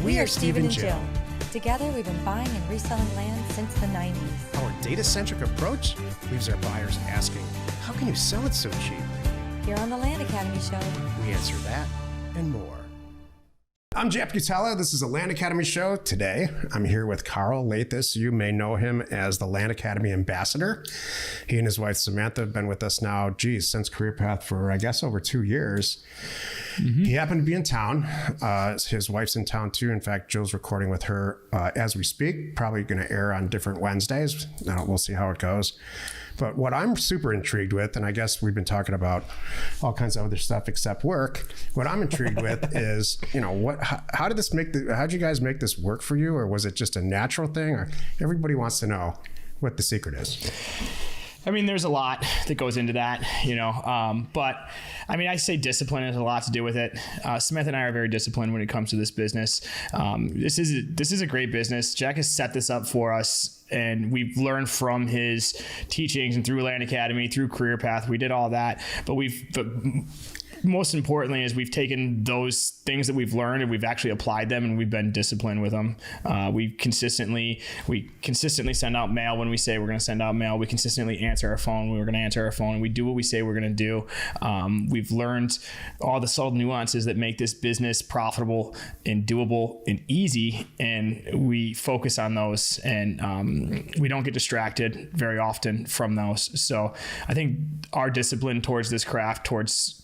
We are Steve and Jill. Together, we've been buying and reselling land since the 90s. Our data-centric approach leaves our buyers asking, how can you sell it so cheap? Here on the Land Academy Show, We answer that and more. I'm Jack Butala. This is the Land Academy Show. Today, I'm here with Karl Lathis. You may know him as the Land Academy Ambassador. He and his wife, Samantha, have been with us now, since Career Path for, I guess, over 2 years. Mm-hmm. He happened to be in town. His wife's in town, too. In fact, Jill's recording with her as we speak. Probably going to air on different Wednesdays. We'll see how it goes. But what I'm super intrigued with, and I guess we've been talking about all kinds of other stuff except work. What I'm intrigued with is, how did you guys make this work for you? Or was it just a natural thing? Or everybody wants to know what the secret is. I mean, there's a lot that goes into that, but I mean, I say discipline has a lot to do with it. Samantha and I are very disciplined when it comes to this business. This is a great business. Jack has set this up for us, and we've learned from his teachings and through Land Academy, through Career Path. We did all that, but most importantly is we've taken those things that we've learned and we've actually applied them, and we've been disciplined with them. We consistently send out mail when we say we're going to send out mail. We consistently answer our phone when we're going to answer our phone, and we do what we say we're going to do. We've learned all the subtle nuances that make this business profitable and doable and easy, and we focus on those, and we don't get distracted very often from those. So I think our discipline towards this craft, towards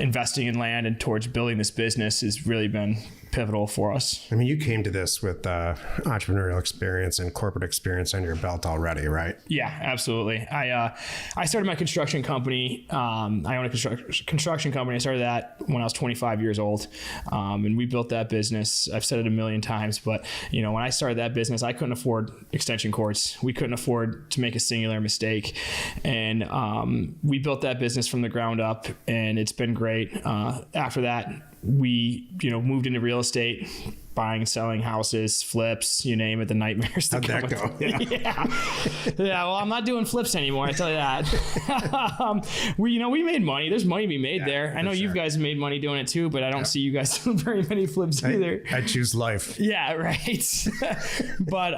investing in land and towards building this business has really been pivotal for us. I mean, you came to this with entrepreneurial experience and corporate experience under your belt already, right? Yeah, absolutely. I started my construction company. I own a construction company. I started that when I was 25 years old, and we built that business. I've said it a million times, but when I started that business, I couldn't afford extension cords. We couldn't afford to make a singular mistake, and we built that business from the ground up, and it's been great. After that, we moved into real estate, buying and selling houses, flips, you name it, the nightmares. How'd that go? Yeah. Well, I'm not doing flips anymore, I tell you that. We made money. There's money to be made there. I know you guys made money doing it too, but I don't see you guys doing very many flips either. I choose life. Yeah, right. But,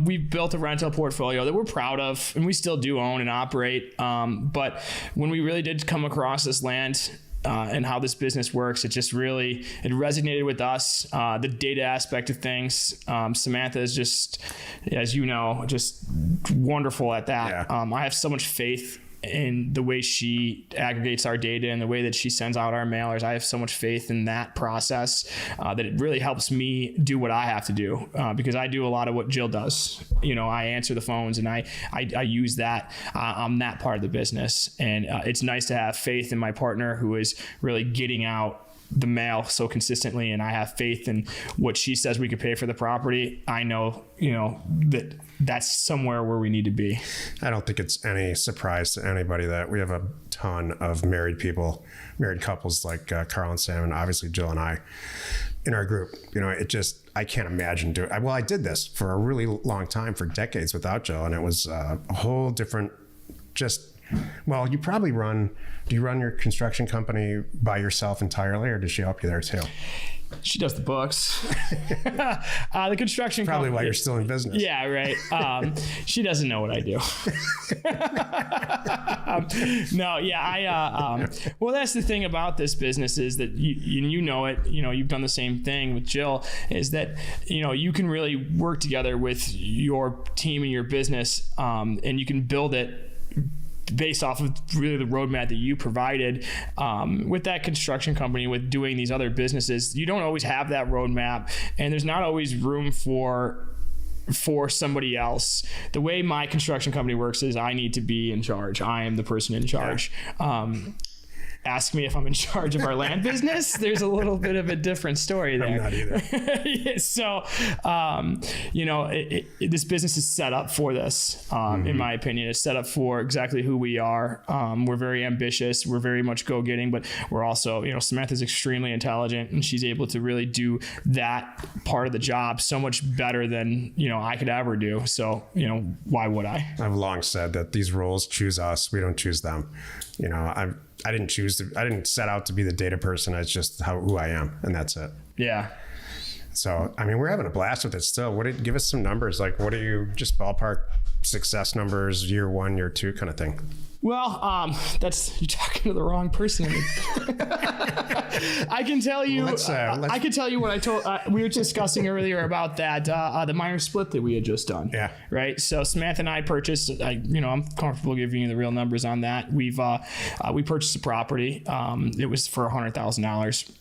we've built a rental portfolio that we're proud of, and we still do own and operate. But when we really did come across this land, and how this business works, it resonated with us. The data aspect of things. Samantha is just, as you know, just wonderful at that. Yeah. I have so much faith in the way she aggregates our data and the way that she sends out our mailers. I have so much faith in that process that it really helps me do what I have to do, because I do a lot of what Jill does. I answer the phones, and I use that on that part of the business. And it's nice to have faith in my partner who is really getting out the mail so consistently, and I have faith in what she says we could pay for the property. I know, that's somewhere where we need to be. I don't think it's any surprise to anybody that we have a ton of married couples like Karl and Sam, and obviously Jill and I in our group. I can't imagine doing. I did this for a really long time, for decades without Jill, and it was a whole different. You probably do you run your construction company by yourself entirely, or does she help you there too? She does the books. The construction probably company, why you're still in business. Yeah, right. She doesn't know what I do. No, yeah, well, that's the thing about this business is that you know it. You've done the same thing with Jill. Is that you can really work together with your team and your business, and you can build it based off of really the roadmap that you provided. With that construction company, with doing these other businesses, you don't always have that roadmap, and there's not always room for somebody else. The way my construction company works is I need to be in charge. I am the person in charge. Yeah. Ask me if I'm in charge of our land business. There's a little bit of a different story there. I'm not either. So, this business is set up for this, in my opinion. It's set up for exactly who we are. We're very ambitious. We're very much go-getting, but we're also, Samantha's extremely intelligent, and she's able to really do that part of the job so much better than, I could ever do. So, why would I? I've long said that these roles choose us. We don't choose them. I didn't set out to be the data person. It's just who I am, and that's it. Yeah. So, I mean, we're having a blast with it still. Give us some numbers. Like, what are you just ballpark success numbers, year 1, year 2 kind of thing? Well, you're talking to the wrong person. I can tell you. I can tell you what I told. We were discussing earlier about that the minor split that we had just done. Yeah. Right. So Samantha and I purchased. I'm comfortable giving you the real numbers on that. We purchased a property. It was for $100,000.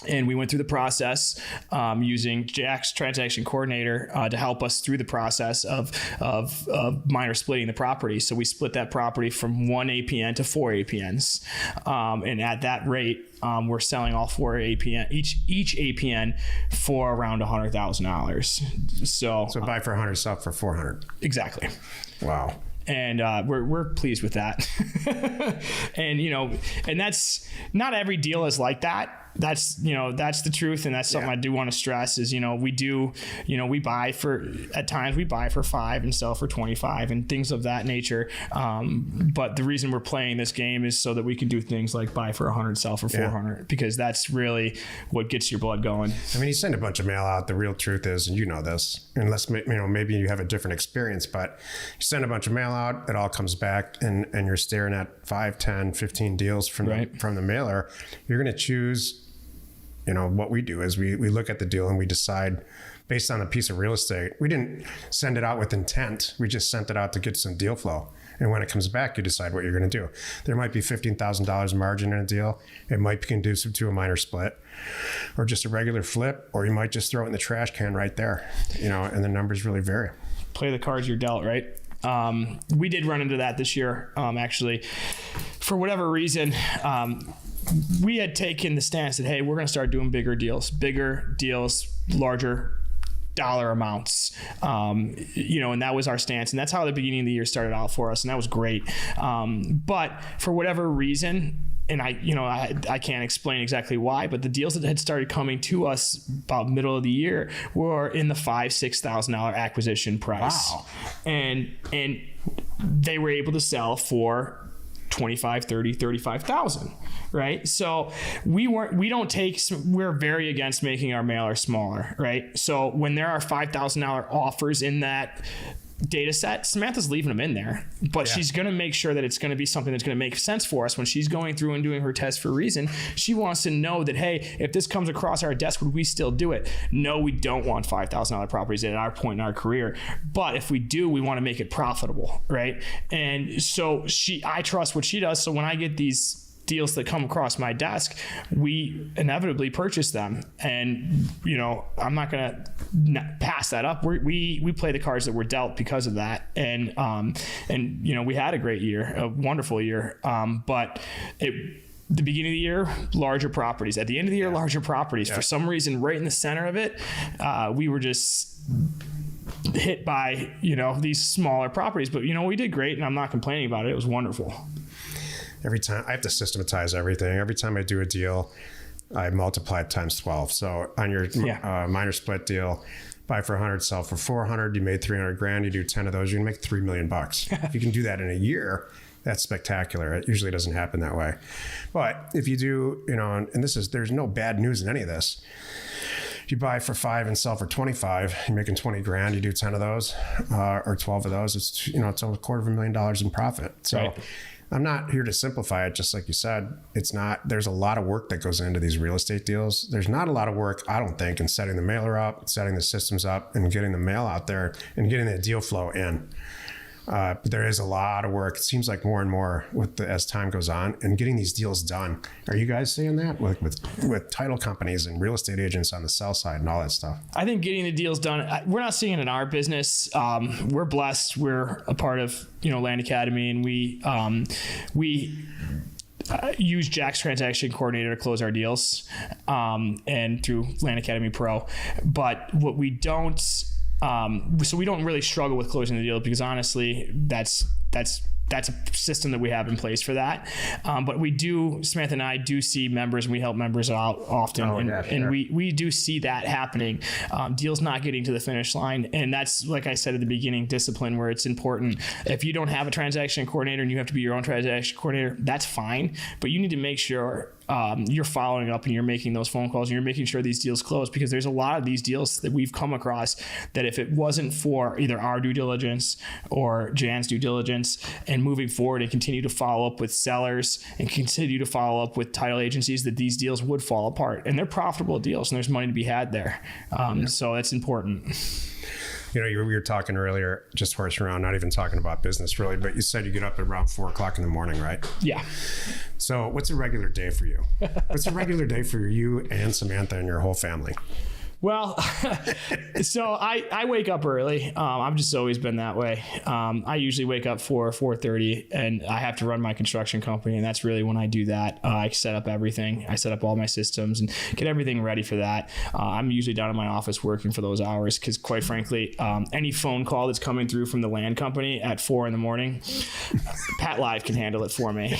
And we went through the process using Jack's transaction coordinator to help us through the process of minor splitting the property. So we split that property from 1 APN to 4 APNs. And at that rate, we're selling all 4 APN, each APN for around $100,000. So buy for 100, sell for 400. Exactly. Wow. And we're pleased with that. And, and that's not every deal is like that. That's the truth. And that's something I do want to stress is, we buy at times we buy for 5 and sell for 25 and things of that nature. But the reason we're playing this game is so that we can do things like buy for 100, sell for 400, because that's really what gets your blood going. I mean, you send a bunch of mail out. The real truth is, and you know this, unless, maybe you have a different experience, but you send a bunch of mail out, it all comes back and you're staring at 5, 10, 15 deals from the mailer. You're going to choose. What we do is we look at the deal and we decide based on a piece of real estate. We didn't send it out with intent. We just sent it out to get some deal flow. And when it comes back, you decide what you're going to do. There might be $15,000 margin in a deal. It might be conducive to a minor split or just a regular flip, or you might just throw it in the trash can right there, and the numbers really vary. Play the cards you're dealt, right? We did run into that this year, actually. For whatever reason, we had taken the stance that, hey, we're going to start doing bigger deals, larger dollar amounts, and that was our stance. And that's how the beginning of the year started out for us. And that was great. But for whatever reason, and I can't explain exactly why, but the deals that had started coming to us about middle of the year were in the $5,000-$6,000 acquisition price. Wow. And they were able to sell for $25,000, $30,000, $35,000, right? So we're very against making our mailer smaller, right? So when there are $5,000 offers in that data set, Samantha's leaving them in there, but she's going to make sure that it's going to be something that's going to make sense for us when she's going through and doing her test for reason. She wants to know that, hey, if this comes across our desk, would we still do it? No, we don't want $5,000 properties at our point in our career, but if we do, we want to make it profitable, right? And so I trust what she does. So when I get these deals that come across my desk, we inevitably purchase them. And, I'm not going to pass that up. We play the cards that we're dealt because of that. And we had a great year, a wonderful year. But the beginning of the year, larger properties. At the end of the year, larger properties. For some reason, right in the center of it, we were just hit by, these smaller properties. But, we did great, and I'm not complaining about it. It was wonderful. Every time I have to systematize everything. Every time I do a deal, I multiply it times 12. So on your minor split deal, buy for 100, sell for 400, you made 300 grand, you do 10 of those, you're gonna make $3 million. If you can do that in a year, that's spectacular. It usually doesn't happen that way. But if you do, and there's no bad news in any of this. If you buy for 5 and sell for 25, you're making 20 grand, you do 10 of those, or 12 of those, it's over $250,000 in profit. So right. I'm not here to simplify it, just like you said. There's a lot of work that goes into these real estate deals. There's not a lot of work, I don't think, in setting the mailer up, setting the systems up, and getting the mail out there and getting the deal flow in. But there is a lot of work. It seems like more and more as time goes on, and getting these deals done. Are you guys seeing that with title companies and real estate agents on the sell side and all that stuff? I think getting the deals done, we're not seeing it in our business. We're blessed. We're a part of Land Academy, and we use Jack's transaction coordinator to close our deals, and through Land Academy Pro. But what we don't. So we don't really struggle with closing the deal, because honestly, that's a system that we have in place for that. But we do, Samantha and I do see members, and we help members out often. And we do see that happening. Deals not getting to the finish line. And that's, like I said at the beginning, discipline, where it's important. If you don't have a transaction coordinator and you have to be your own transaction coordinator, that's fine. But you need to make sure you're following up and you're making those phone calls and you're making sure these deals close, because there's a lot of these deals that we've come across that if it wasn't for either our due diligence or Jan's due diligence and moving forward and continue to follow up with sellers and continue to follow up with title agencies, that these deals would fall apart. And they're profitable deals and there's money to be had there. So that's important. You know, we were talking earlier, just horsing around, not even talking about business really, but you said you get up at around 4 o'clock in the morning, right? Yeah. So what's a regular day for you? What's a regular day for you and Samantha and your whole family? Well, so I wake up early. I've just always been that way. I usually wake up 4:30, and I have to run my construction company, and that's really when I do that. I set up everything. I set up all my systems and get everything ready for that. I'm usually down in my office working for those hours because, quite frankly, any phone call that's coming through from the land company at 4 a.m, Pat Live can handle it for me.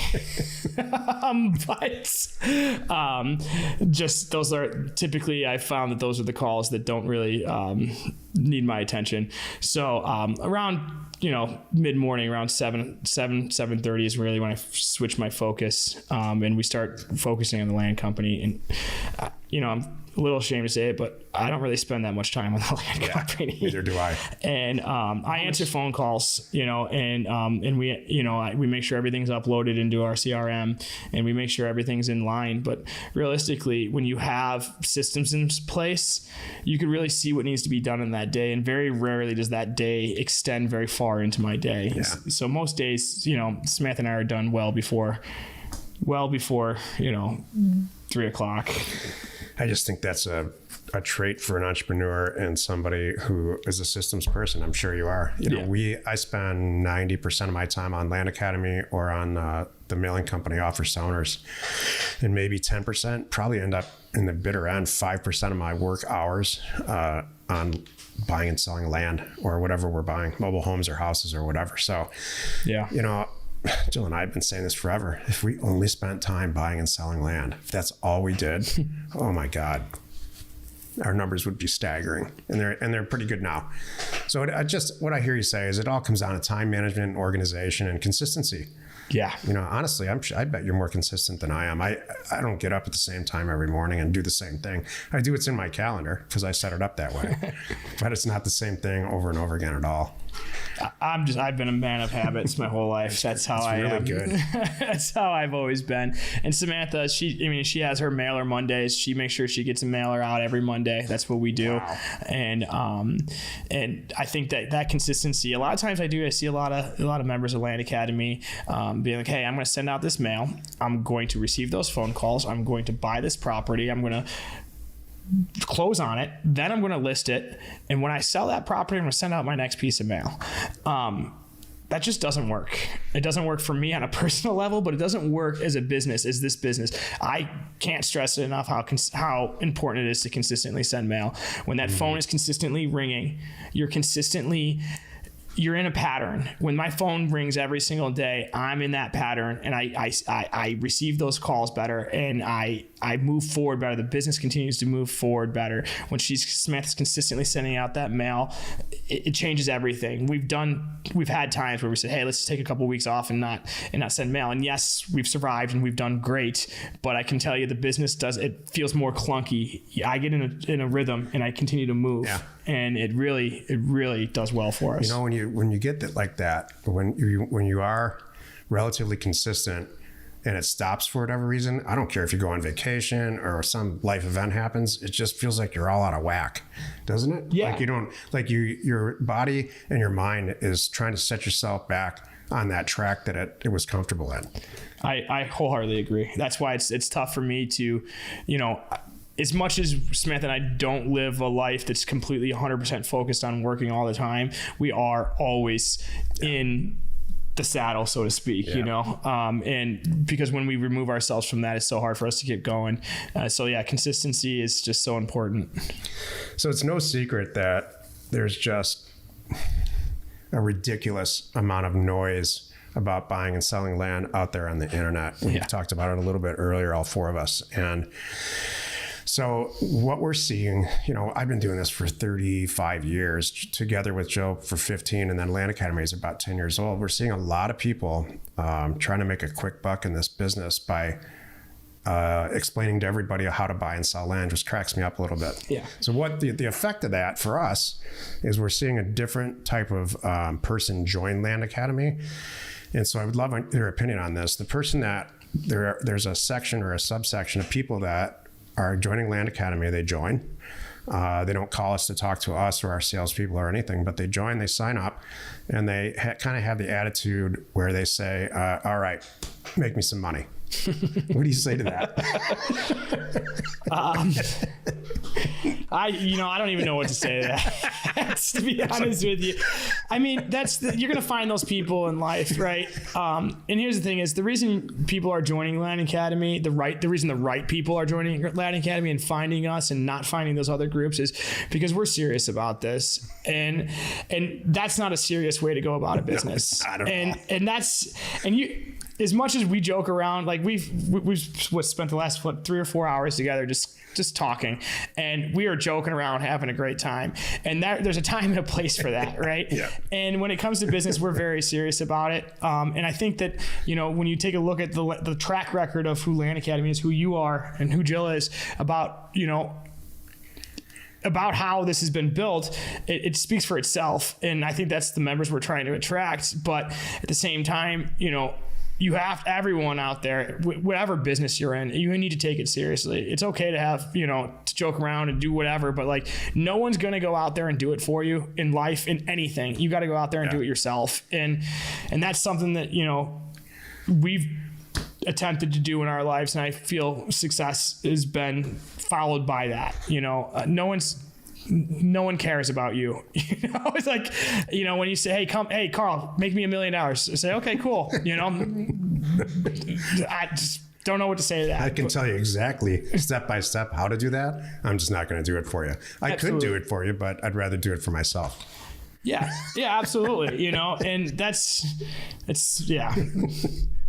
Just those are typically, I found that those are the calls that don't really need my attention. So around mid-morning, around 7:30 is really when I switch my focus and we start focusing on the land company. And I'm a little ashamed to say it, but I don't really spend that much time on the land company. Neither do I. And I answer phone calls, and we make sure everything's uploaded into our CRM and we make sure everything's in line. But realistically, when you have systems in place, you can really see what needs to be done in that day. And very rarely does that day extend very far into my day. Yeah. So most days, Samantha and I are done well before 3 o'clock. I just think that's a trait for an entrepreneur and somebody who is a systems person. I'm sure you are. I spend 90% of my time on Land Academy or on the mailing company offers to owners, and maybe 10% probably end up in the bitter end, 5% of my work hours on buying and selling land or whatever we're buying, mobile homes or houses or whatever. So, Jill and I have been saying this forever. If we only spent time buying and selling land, if that's all we did, oh my God, our numbers would be staggering, and they're pretty good now. So what I hear you say is it all comes down to time management, and organization, and consistency. Yeah. Honestly, I bet you're more consistent than I am. I don't get up at the same time every morning and do the same thing. I do what's in my calendar because I set it up that way, but it's not the same thing over and over again at all. I've been a man of habits my whole life. That's how I am. Good. That's how I've always been. And Samantha, she has her mailer Mondays. She makes sure she gets a mailer out every Monday. That's what we do. Wow. And I think that consistency, a lot of times I see a lot of members of Land Academy being like, hey, I'm going to send out this mail. I'm going to receive those phone calls. I'm going to buy this property. I'm going to close on it, then I'm going to list it, and when I sell that property, I'm going to send out my next piece of mail. That just doesn't work. It doesn't work for me on a personal level, but it doesn't work as a business, as this business. I can't stress it enough how important it is to consistently send mail. When that phone is consistently ringing, you're in a pattern. When my phone rings every single day, I'm in that pattern, and I receive those calls better, and I move forward better. The business continues to move forward better. When Samantha's consistently sending out that mail, it changes everything. We've had times where we said, hey, let's just take a couple of weeks off and not send mail. And yes, we've survived and we've done great, but I can tell you the business it feels more clunky. I get in a rhythm and I continue to move. Yeah. And it really does well for us. When you get that like that, when you are relatively consistent and it stops for whatever reason, I don't care if you go on vacation or some life event happens, it just feels like you're all out of whack, doesn't it? Yeah. Your body and your mind is trying to set yourself back on that track that it was comfortable in. I wholeheartedly agree. That's why it's tough for me to, as much as Samantha and I don't live a life that's completely 100% focused on working all the time, we are always in the saddle, so to speak, and because when we remove ourselves from that, it's so hard for us to keep going. Consistency is just so important. So it's no secret that there's just a ridiculous amount of noise about buying and selling land out there on the internet. We've talked about it a little bit earlier, all four of us. And so what we're seeing, I've been doing this for 35 years together with Joe for 15, and then Land Academy is about 10 years old. We're seeing a lot of people trying to make a quick buck in this business by explaining to everybody how to buy and sell land just cracks me up a little bit. Yeah. So what the effect of that for us is we're seeing a different type of person join Land Academy. And so I would love your opinion on this. The person that there's a section or a subsection of people that are joining Land Academy. They join. They don't call us to talk to us or our salespeople or anything, but they join, they sign up, and they kind of have the attitude where they say, all right, make me some money. What do you say to that? I don't even know what to say to that. To be honest with you, I mean, you're going to find those people in life, right? And here's the thing: is the reason people are joining Land Academy, the reason the right people are joining Land Academy and finding us and not finding those other groups is because we're serious about this, and that's not a serious way to go about a business. No, not at all. And you. As much as we joke around, like we've spent the last 3 or 4 hours together just talking, and we are joking around, having a great time, and there's a time and a place for that, right? Yeah. And when it comes to business, we're very serious about it. And I think that when you take a look at the track record of who Land Academy is, who you are, and who Jill is, about how this has been built, it speaks for itself. And I think that's the members we're trying to attract. But at the same time, you have everyone out there, whatever business you're in, you need to take it seriously. It's okay to have, to joke around and do whatever, but like no one's going to go out there and do it for you in life, in anything. You got to go out there and do it yourself. And that's something that, we've attempted to do in our lives. And I feel success has been followed by that. No one cares about you. It's like, when you say, hey, Karl, make me $1 million. I say, okay, cool. I just don't know what to say to that. I can tell you exactly step by step how to do that. I'm just not going to do it for you. I could do it for you, but I'd rather do it for myself. Yeah, absolutely. And yeah.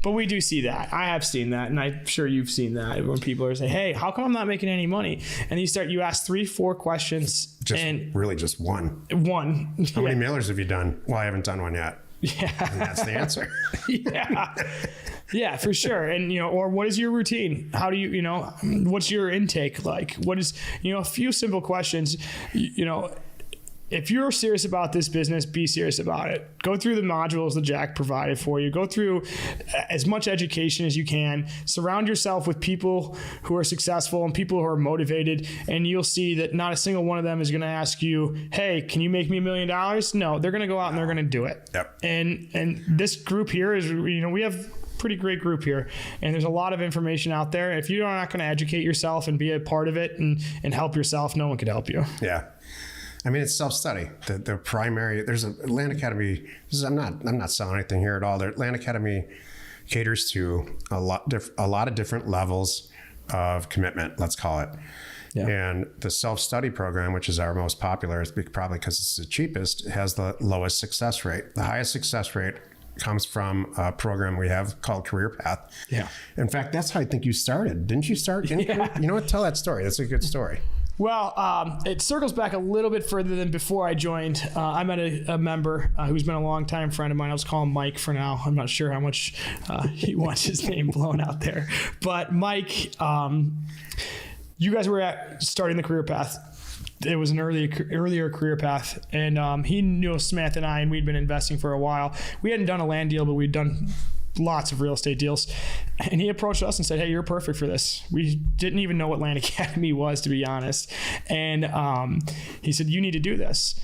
But we do see that. I have seen that, and I'm sure you've seen that when people are saying, hey, how come I'm not making any money? And you ask 3-4 questions. Just one. One. How many mailers have you done? Well, I haven't done one yet. Yeah. And that's the answer. Yeah. Yeah, for sure. And, or what is your routine? How do you, what's your intake like? What is, a few simple questions, if you're serious about this business, be serious about it. Go through the modules that Jack provided for you. Go through as much education as you can. Surround yourself with people who are successful and people who are motivated, and you'll see that not a single one of them is going to ask you, hey, can you make me $1 million? No, they're going to go out and they're going to do it. Yep. And this group here is, we have pretty great group here, and there's a lot of information out there. If you're not going to educate yourself and be a part of it and help yourself, no one could help you. Yeah. I mean, it's self-study. The primary, there's a Land Academy. I'm not selling anything here at all. Land Academy caters to a lot of different levels of commitment, let's call it. Yeah. And the self-study program, which is our most popular, is probably because it's the cheapest, has the lowest success rate. The highest success rate comes from a program we have called Career Path. Yeah. In fact, that's how I think you started. Didn't you start in career? You know what? Tell that story. That's a good story. Well, it circles back a little bit further than before I joined. I met a member who's been a longtime friend of mine. I'll just call him Mike for now. I'm not sure how much he wants his name blown out there. But Mike, you guys were starting the Career Path. It was an earlier career path, and he knew Samantha and I, and we'd been investing for a while. We hadn't done a land deal, but we'd done lots of real estate deals. And he approached us and said, hey, you're perfect for this. We didn't even know what Land Academy was, to be honest. And he said, you need to do this.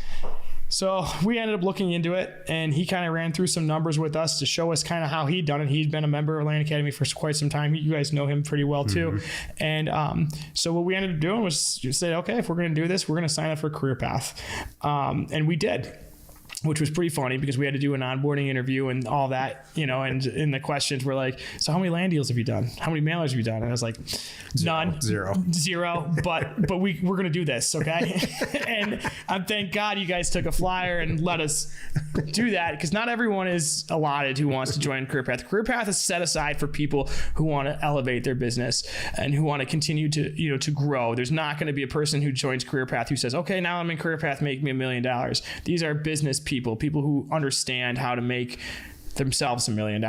So we ended up looking into it, and he kind of ran through some numbers with us to show us kind of how he'd done it. He'd been a member of Land Academy for quite some time. You guys know him pretty well too. Mm-hmm. And so what we ended up doing was just say, okay, if we're going to do this, we're going to sign up for Career Path. And we did, which was pretty funny because we had to do an onboarding interview and all that, and the questions were like, so how many land deals have you done? How many mailers have you done? And I was like, none. Zero. But we're going to do this. Okay. And thank God you guys took a flyer and let us do that, because not everyone is allotted who wants to join Career Path. Career Path is set aside for people who want to elevate their business and who want to continue to, to grow. There's not going to be a person who joins Career Path who says, okay, now I'm in Career Path, make me $1 million. These are business people who understand how to make themselves $1 million.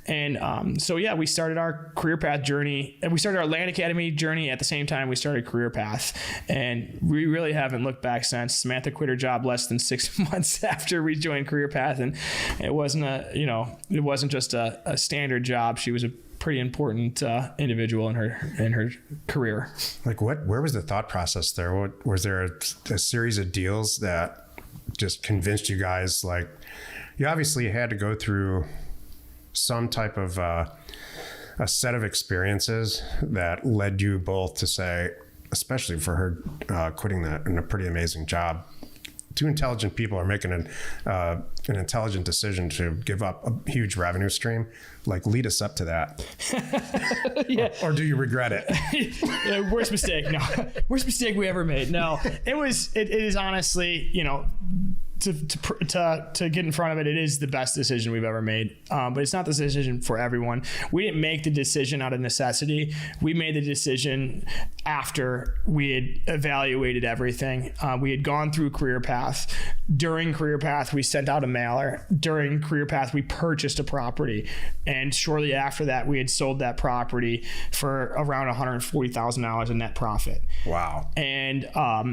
And so yeah, we started our career path journey, and we started our Land Academy journey at the same time we started Career Path, and we really haven't looked back since. Samantha quit her job less than 6 months after we joined Career Path, and it wasn't just a standard job. She was a pretty important individual in her career. Like where was the thought process there? Was there a series of deals that just convinced you guys? Like, you obviously had to go through some type of a set of experiences that led you both to say, especially for her quitting that in a pretty amazing job. Two intelligent people are making an intelligent decision to give up a huge revenue stream. Like, lead us up to that. Yeah. Or do you regret it? Yeah, worst mistake. No, worst mistake we ever made. No, it is honestly, to get in front of it, it is the best decision we've ever made. But it's not the decision for everyone. We didn't make the decision out of necessity. We made the decision after we had evaluated everything. We had gone through Career Path. During Career Path, we sent out a mailer. During Career Path, we purchased a property. And shortly after that, we had sold that property for around $140,000 in net profit. Wow. And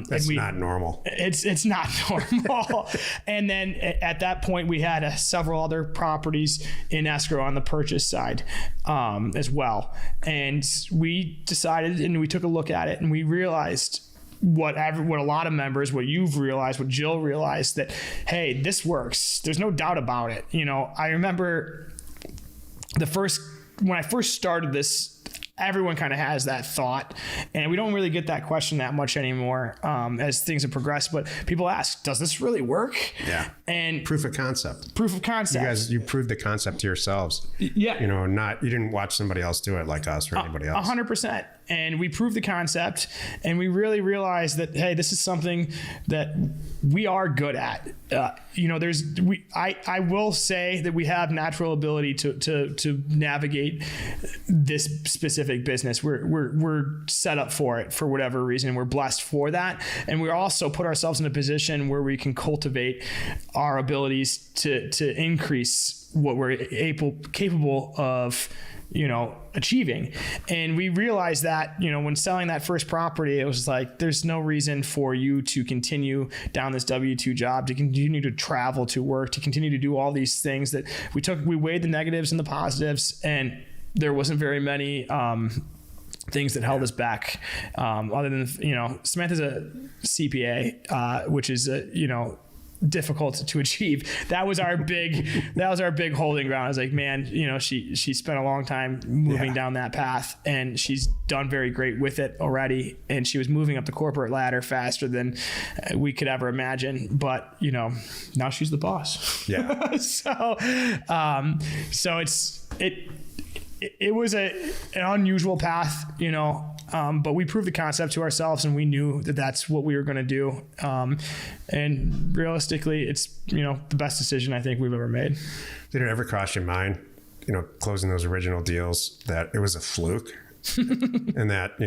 that's not normal. It's not normal. And then at that point, we had several other properties in escrow on the purchase side as well. And we decided, and we took a look at it, and we realized what a lot of members, what you've realized, what Jill realized, that, hey, this works. There's no doubt about it. I remember when I first started this, everyone kind of has that thought, and we don't really get that question that much anymore as things have progressed. But people ask, does this really work? Yeah. And proof of concept. You proved the concept to yourselves. Yeah. You didn't watch somebody else do it like us or anybody else. 100%. And we proved the concept, and we really realized that, hey, this is something that we are good at. I will say that we have natural ability to navigate this specific business. We're set up for it for whatever reason. We're blessed for that, and we also put ourselves in a position where we can cultivate our abilities to increase what we're capable of achieving. And we realized that, when selling that first property, it was like, there's no reason for you to continue down this W-2 job, to continue to travel to work, to continue to do all these things that we weighed the negatives and the positives, and there wasn't very many things that held us back, other than, Samantha's a CPA, which is difficult to achieve. That was our big holding ground. I was like, man, she spent a long time moving down that path, and she's done very great with it already. And she was moving up the corporate ladder faster than we could ever imagine. But, now she's the boss. Yeah. So it was an unusual path, but we proved the concept to ourselves, and we knew that that's what we were going to do. And realistically, it's, the best decision I think we've ever made. Did it ever cross your mind, closing those original deals, that it was a fluke? And that,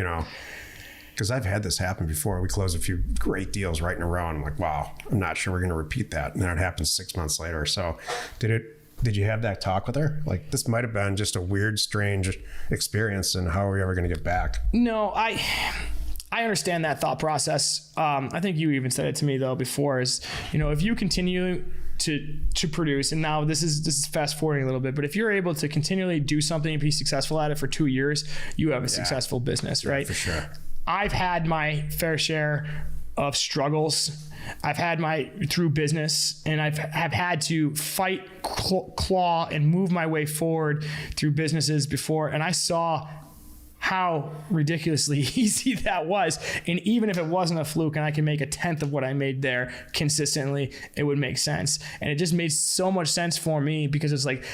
because I've had this happen before. We closed a few great deals right in a row, and I'm like, wow, I'm not sure we're going to repeat that. And then it happens 6 months later or so. Did you have that talk with her? Like, this might have been just a weird, strange experience, and how are we ever going to get back? No, I understand that thought process. I think you even said it to me though before, is, if you continue to produce, and now this is fast forwarding a little bit, but if you're able to continually do something and be successful at it for 2 years, you have a successful business, right? For sure. I've had my fair share of struggles. I've had through business, and I've had to fight, claw, and move my way forward through businesses before. And I saw how ridiculously easy that was. And even if it wasn't a fluke and I can make 1/10 of what I made there consistently, it would make sense. And it just made so much sense for me, because it's like,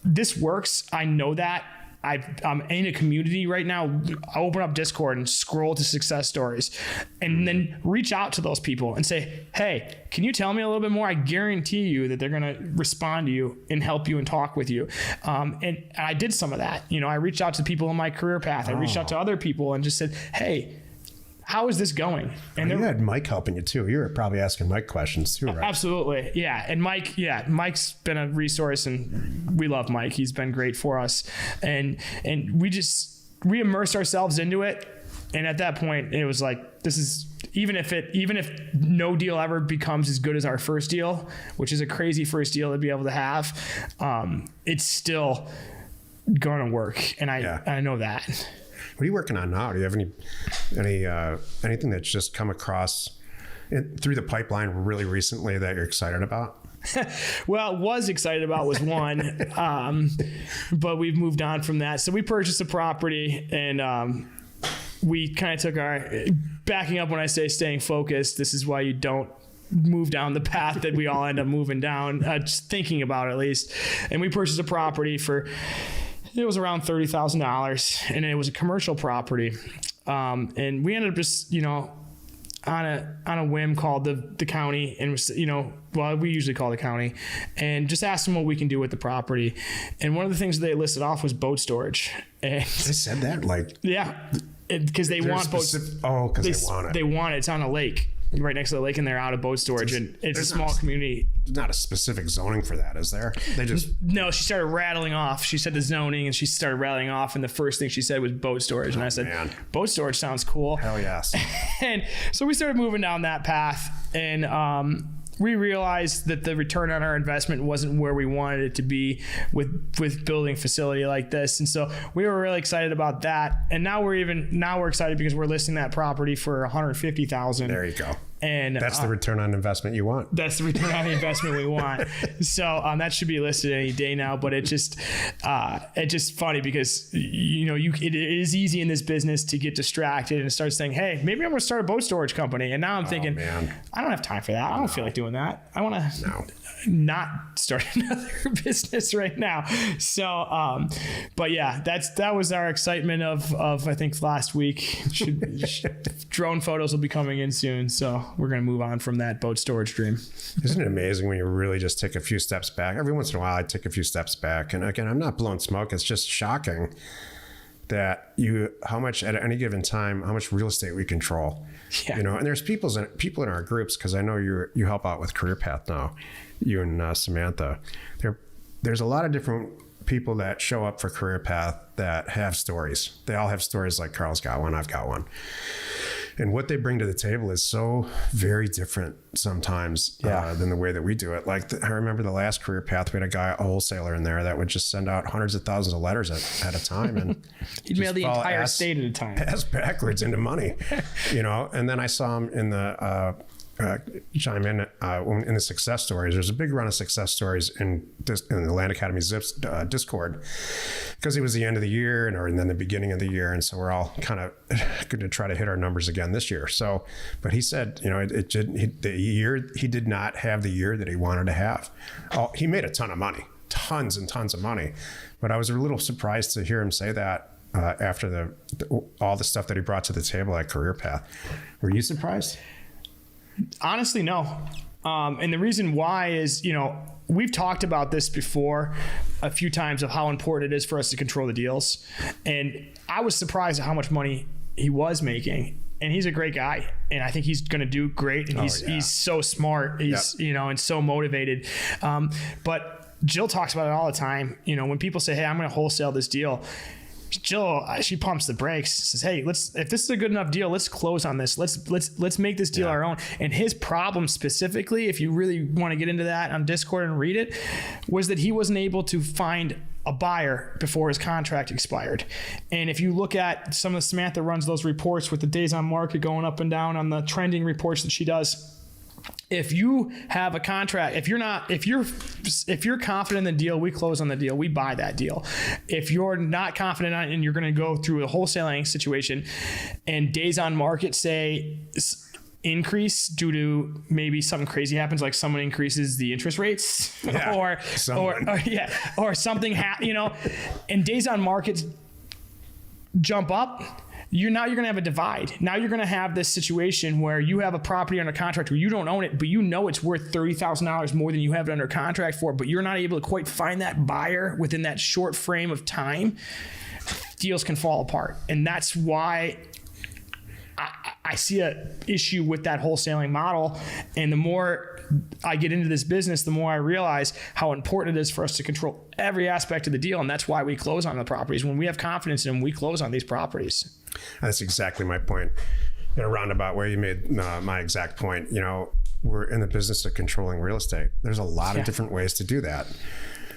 this works. I know that. I'm in a community right now. I open up Discord and scroll to success stories, and then reach out to those people and say, hey, can you tell me a little bit more? I guarantee you that they're going to respond to you and help you and talk with you. And I did some of that. I reached out to people in my career path. I reached out to other people and just said, hey, how is this going? And you had Mike helping you too. You were probably asking Mike questions too, right? Absolutely. Yeah. And Mike's been a resource, and we love Mike. He's been great for us. And we immersed ourselves into it. And at that point it was like, this is, even if no deal ever becomes as good as our first deal, which is a crazy first deal to be able to have, it's still going to work. And I know that. What are you working on now? Do you have anything that's just come across through the pipeline really recently that you're excited about? Well, was excited about was one, but we've moved on from that. So we purchased a property, and we kind of took backing up when I say staying focused. This is why you don't move down the path that we all end up moving down, just thinking about it at least. And we purchased a property it was around $30,000, and it was a commercial property. And we ended up just, on a whim called the county, and was, we usually call the county, and just asked them what we can do with the property. And one of the things they listed off was boat storage. And they said that, like, yeah, because they want boats. Because they want it. They want it. It's on a lake, right next to the lake, and they're out of boat storage, and it's a small community. There's not a specific zoning for that, is there? No, she started rattling off. She said the zoning, and she started rattling off, and the first thing she said was boat storage. And I said, man, boat storage sounds cool. Hell yes. And so we started moving down that path, and we realized that the return on our investment wasn't where we wanted it to be with building a facility like this. And so we were really excited about that. And now we're excited because we're listing that property for $150,000. There you go. And that's the return on investment you want. That's the return on the investment we want. So that should be listed any day now. But it's just funny because it is easy in this business to get distracted and start saying, hey, maybe I'm going to start a boat storage company. And now I'm thinking, man, I don't have time for that. I don't feel like doing that. I want to not start another business right now. So, but yeah, that was our excitement of I think last week. Drone photos will be coming in soon. So we're going to move on from that boat storage dream. Isn't it amazing when you really just take a few steps back? Every once in a while, I take a few steps back. And again, I'm not blowing smoke. It's just shocking that how much at any given time, how much real estate we control. Yeah. And there's people in our groups, because I know you help out with Career Path now, you and Samantha. There's a lot of different people that show up for Career Path that have stories. They all have stories like Carl's got one, I've got one. And what they bring to the table is so very different sometimes than the way that we do it. Like I remember the last Career Path, we had a wholesaler in there that would just send out hundreds of thousands of letters at a time. And he'd mail the entire state at a time. Ass backwards into money, And then I saw him in the chime in the success stories. There's a big run of success stories in the Land Academy Zips Discord, because it was the end of the year and then the beginning of the year, and so we're all kind of going to try to hit our numbers again this year. So, but he said, he did not have the year that he wanted to have. He made a ton of money, tons and tons of money, but I was a little surprised to hear him say that after all the stuff that he brought to the table at Career Path. Were you surprised? Honestly, no. And the reason why is, we've talked about this before a few times of how important it is for us to control the deals. And I was surprised at how much money he was making. And he's a great guy. And I think he's going to do great. And he's so smart. He's, and so motivated. But Jill talks about it all the time. When people say, hey, I'm going to wholesale this deal, Jill, she pumps the brakes, says, hey, if this is a good enough deal, let's close on this. Let's make this deal our own. And his problem specifically, if you really want to get into that on Discord and read it, was that he wasn't able to find a buyer before his contract expired. And if you look at some of Samantha runs those reports with the days on market going up and down on the trending reports that she does. If you have a contract, if you're confident in the deal, we close on the deal, we buy that deal. If you're not confident on it and you're going to go through a wholesaling situation and days on market say increase due to maybe something crazy happens, like someone increases the interest rates or something, and days on market jump up, you're going to have a divide. Now you're going to have this situation where you have a property under contract where you don't own it, but it's worth $30,000 more than you have it under contract for, but you're not able to quite find that buyer within that short frame of time. Deals can fall apart. And that's why I see a issue with that wholesaling model. And the more I get into this business, the more I realize how important it is for us to control every aspect of the deal. And that's why we close on the properties. When we have confidence in them, we close on these properties. That's exactly my point. In a roundabout way, you made my exact point. We're in the business of controlling real estate. There's a lot of different ways to do that.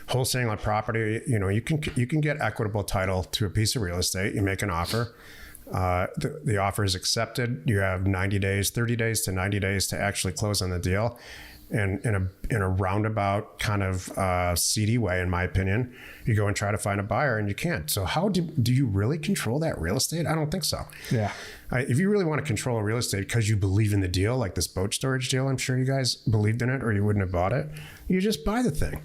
Wholesaling a property, you can get equitable title to a piece of real estate. You make an offer. The offer is accepted. You have 90 days, 30 days to 90 days to actually close on the deal. And in a roundabout kind of seedy way, in my opinion, you go and try to find a buyer and you can't. So how do you really control that real estate? I don't think so. Yeah. If you really want to control a real estate because you believe in the deal, like this boat storage deal, I'm sure you guys believed in it or you wouldn't have bought it. You just buy the thing.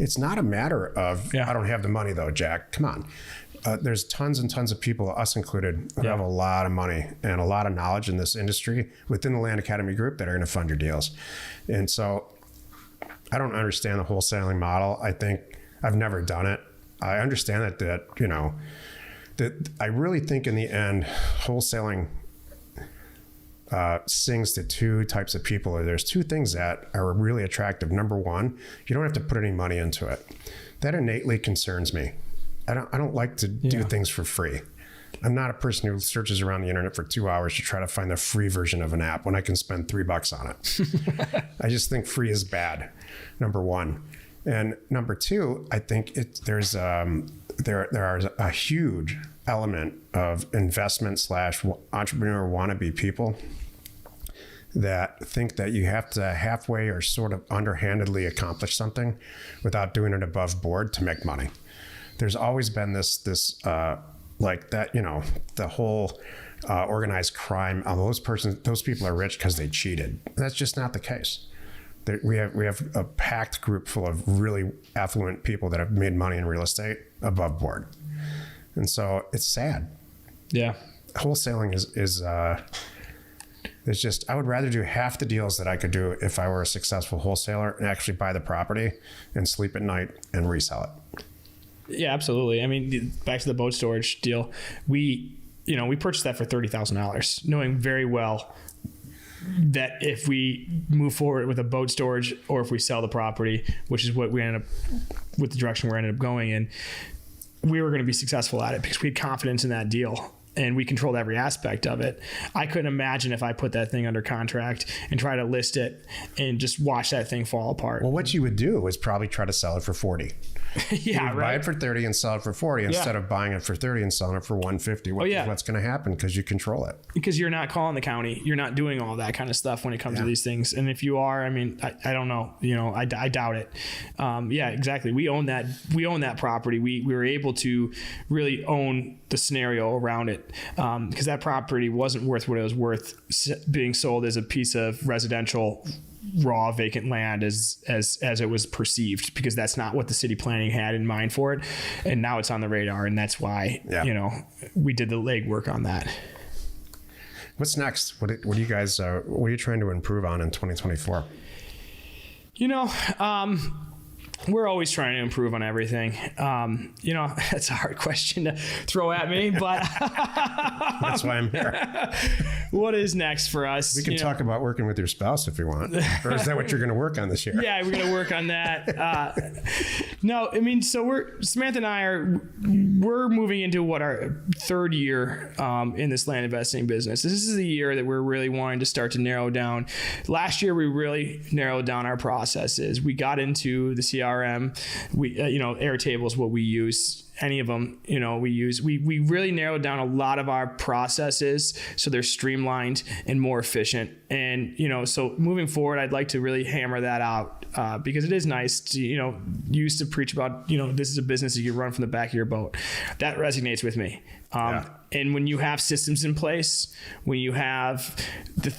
It's not a matter of, I don't have the money though, Jack. Come on. There's tons and tons of people, us included, who have a lot of money and a lot of knowledge in this industry within the Land Academy group that are going to fund your deals. And so I don't understand the wholesaling model. I think I've never done it. I understand that I really think in the end, wholesaling sings to two types of people. There's two things that are really attractive. Number one, you don't have to put any money into it. That innately concerns me. I don't like to do things for free. I'm not a person who searches around the internet for 2 hours to try to find the free version of an app when I can spend $3 on it. I just think free is bad, number one. And number two, I think there's there are a huge element of investment / entrepreneur wannabe people that think that you have to halfway or sort of underhandedly accomplish something without doing it above board to make money. There's always been this like that, the whole organized crime. Those people are rich because they cheated. That's just not the case. We have a packed group full of really affluent people that have made money in real estate above board, and so it's sad. Yeah, wholesaling is it's just, I would rather do half the deals that I could do if I were a successful wholesaler and actually buy the property and sleep at night and resell it. Yeah, absolutely. I mean, back to the boat storage deal, we purchased that for $30,000, knowing very well that if we move forward with a boat storage or if we sell the property, which is what we ended up with the direction we ended up going in, we were going to be successful at it because we had confidence in that deal and we controlled every aspect of it. I couldn't imagine if I put that thing under contract and try to list it and just watch that thing fall apart. Well, what you would do is probably try to sell it for 40. Yeah, Buy it for 30 and sell it for 40 instead of buying it for 30 and selling it for 150. What's going to happen because you control it? Because you're not calling the county. You're not doing all that kind of stuff when it comes to these things. And if you are, I mean, I don't know. I doubt it. Yeah, exactly. We own that. We own that property. We were able to really own the scenario around it because that property wasn't worth what it was worth being sold as a piece of residential raw vacant land as it was perceived, because that's not what the city planning had in mind for it. And now it's on the radar. And that's why, we did the legwork on that. What's next? What are you guys, what are you trying to improve on in 2024? We're always trying to improve on everything. That's a hard question to throw at me, but that's why I'm here. What is next for us? We can talk about working with your spouse if you want. Or is that what you're going to work on this year? Yeah, we're going to work on that. No, I mean, so Samantha and I we're moving into our third year in this land investing business. This is the year that we're really wanting to start to narrow down. Last year, we really narrowed down our processes. We got into the CRM. We, Airtable is what we use. Any of them, we use. We really narrowed down a lot of our processes so they're streamlined and more efficient. And so moving forward, I'd like to really hammer that out because it is nice to you used to preach about this is a business that you run from the back of your boat. That resonates with me. And when you have systems in place, when you have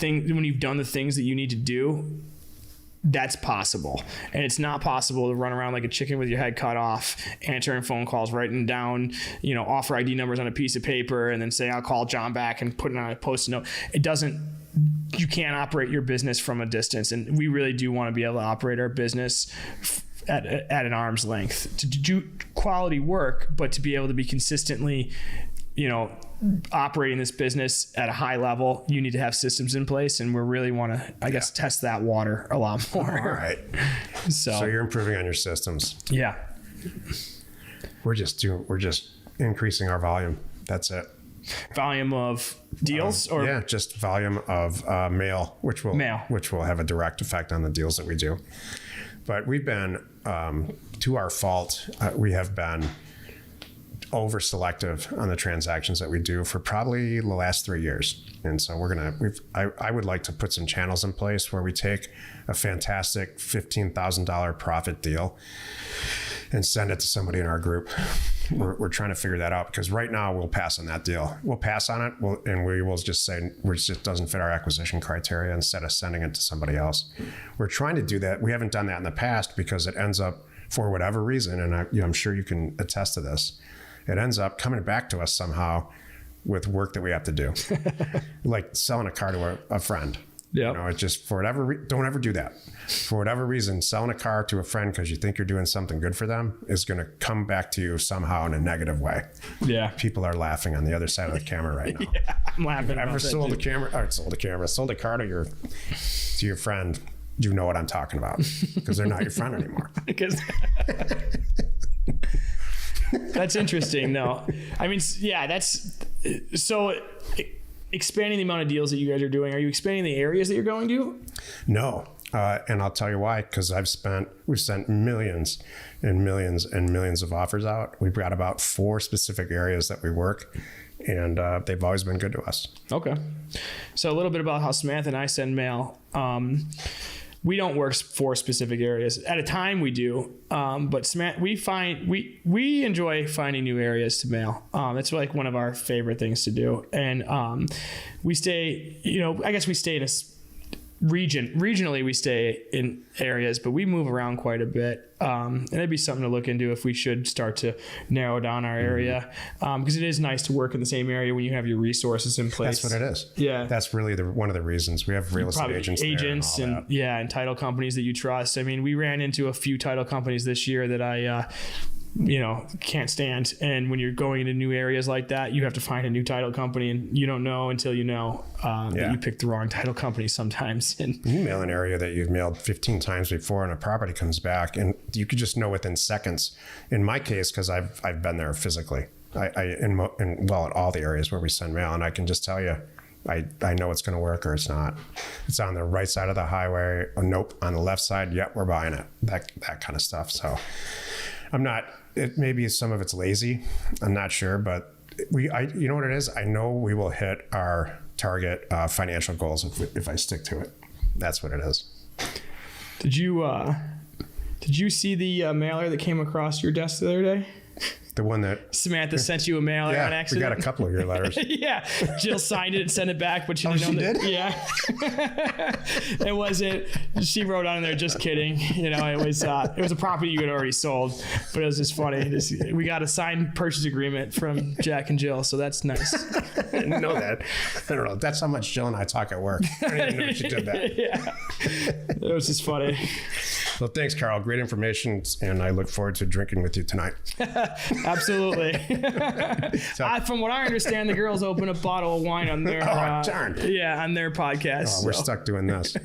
when you've done the things that you need to do, that's possible. And it's not possible to run around like a chicken with your head cut off, answering phone calls, writing down, offer ID numbers on a piece of paper and then say, I'll call John back and put it on a Post-it note. You can't operate your business from a distance. And we really do want to be able to operate our business at an arm's length to do quality work, but to be able to be consistently operating this business at a high level, you need to have systems in place, and we really want to, I guess, test that water a lot more. All right. So you're improving on your systems. Yeah. We're just increasing our volume. That's it. Volume of deals, or just volume of mail, which will have a direct effect on the deals that we do. But we've been, to our fault, we have been over selective on the transactions that we do for probably the last 3 years. And so I would like to put some channels in place where we take a fantastic $15,000 profit deal and send it to somebody in our group. We're trying to figure that out, because right now we'll pass on that deal. We'll pass on it, and we will just say it just doesn't fit our acquisition criteria, instead of sending it to somebody else. We're trying to do that. We haven't done that in the past because it ends up, for whatever reason, and I'm sure you can attest to this, it ends up coming back to us somehow with work that we have to do, like selling a car to a friend. Yeah, it just, for whatever don't ever do that. For whatever reason, selling a car to a friend because you think you're doing something good for them is going to come back to you somehow in a negative way. Yeah, people are laughing on the other side of the camera right now. Yeah, I'm laughing. Ever sold a car to your friend? You know what I'm talking about, because they're not your friend anymore. That's interesting. No, I mean, yeah, that's so. Expanding the amount of deals that you guys are doing, are you expanding the areas that you're going to? No. And I'll tell you why, because we've sent millions and millions and millions of offers out. We've got about 4 specific areas that we work, and they've always been good to us. Okay. So a little bit about how Samantha and I send mail. We don't work 4 specific areas at a time. We do, but Samantha, we enjoy finding new areas to mail. It's like one of our favorite things to do, and we stay. I guess we stay in a regionally. We stay in areas, but we move around quite a bit. And that'd be something to look into if we should start to narrow down our area, because it is nice to work in the same area when you have your resources in place. That's what it is. Yeah, that's really one of the reasons we have real estate agents and title companies that you trust. I mean, we ran into a few title companies this year that I can't stand. And when you're going into new areas like that, you have to find a new title company, and you don't know until you know that you picked the wrong title company sometimes. And you mail an area that you've mailed 15 times before, and a property comes back, and you could just know within seconds. In my case, because I've been there physically, in all the areas where we send mail, and I can just tell you, I know it's going to work or it's not. It's on the right side of the highway. Or nope, on the left side. Yep, we're buying it. That kind of stuff. So maybe some of it's lazy. I'm not sure, but you know what it is? I know we will hit our target financial goals if I stick to it. That's what it is. Did you see the mailer that came across your desk the other day? The one that Samantha sent you a mailer on accident. We got a couple of your letters. Yeah, Jill signed it and sent it back, but she didn't know that. Did? Yeah, it wasn't. She wrote on there, "Just kidding." It was a property you had already sold, but it was just funny. We got a signed purchase agreement from Jack and Jill, so that's nice. I didn't know that. I don't know. That's how much Jill and I talk at work. I didn't even know she did that. Yeah, it was just funny. Well, thanks, Karl. Great information, and I look forward to drinking with you tonight. Absolutely. From what I understand, the girls open a bottle of wine on their on their podcast. We're stuck doing this.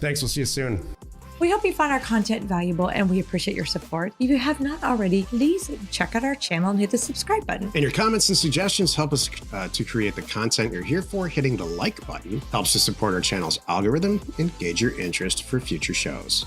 Thanks. We'll see you soon. We hope you found our content valuable, and we appreciate your support. If you have not already, please check out our channel and hit the subscribe button. And your comments and suggestions help us to create the content you're here for. Hitting the like button helps to support our channel's algorithm and gauge your interest for future shows.